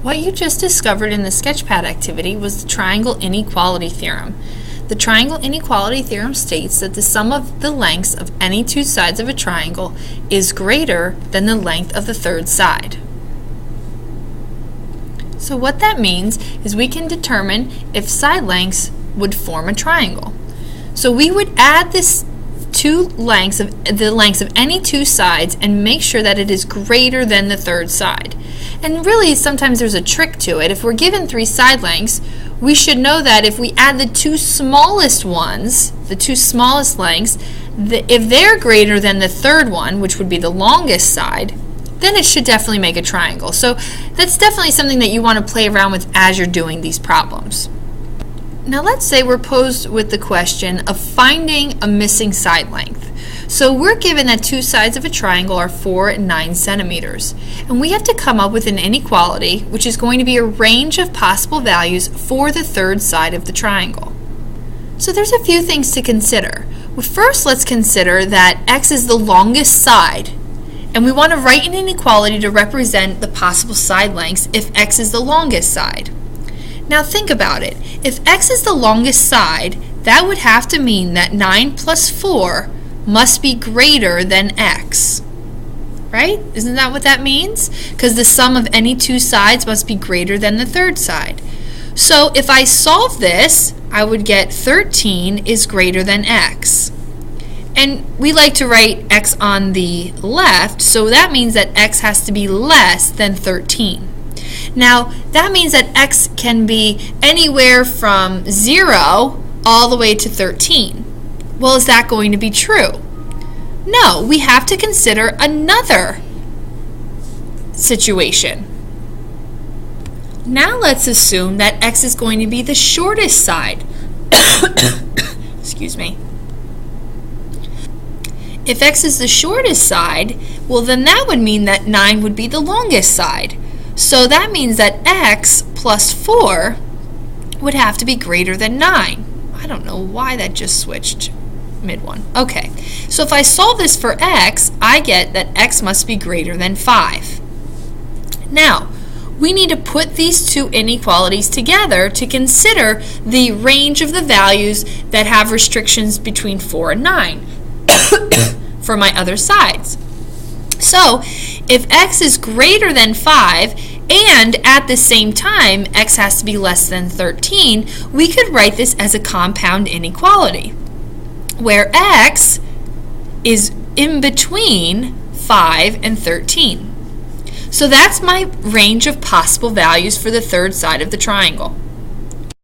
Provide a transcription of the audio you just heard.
What you just discovered in the sketchpad activity was the triangle inequality theorem. The triangle inequality theorem states that the sum of the lengths of any two sides of a triangle is greater than the length of the third side. So what that means is we can determine if side lengths would form a triangle. So we would add the lengths of any two sides and make sure that it is greater than the third side. And really, sometimes there's a trick to it. If we're given three side lengths, we should know that if we add the two smallest ones, the two smallest lengths, if they're greater than the third one, which would be the longest side, then it should definitely make a triangle. So that's definitely something that you want to play around with as you're doing these problems. Now let's say we're posed with the question of finding a missing side length. So we're given that two sides of a triangle are 4 and 9 centimeters. And we have to come up with an inequality, which is going to be a range of possible values for the third side of the triangle. So there's a few things to consider. Well, first, let's consider that x is the longest side. And we want to write an inequality to represent the possible side lengths if x is the longest side. Now think about it. If x is the longest side, that would have to mean that 9 plus 4 must be greater than x. Right? Isn't that what that means? Because the sum of any two sides must be greater than the third side. So if I solve this, I would get 13 is greater than x. And we like to write x on the left, so that means that x has to be less than 13. Now, that means that x can be anywhere from 0 all the way to 13. Well, is that going to be true? No, we have to consider another situation. Now let's assume that x is going to be the shortest side. Excuse me. If x is the shortest side, well then that would mean that 9 would be the longest side. So that means that x plus 4 would have to be greater than 9. I don't know why that just switched mid-one. Okay, so if I solve this for x, I get that x must be greater than 5. Now, we need to put these two inequalities together to consider the range of the values that have restrictions between 4 and 9 for my other sides. So, if x is greater than 5 and at the same time x has to be less than 13, we could write this as a compound inequality, where x is in between 5 and 13. So that's my range of possible values for the third side of the triangle.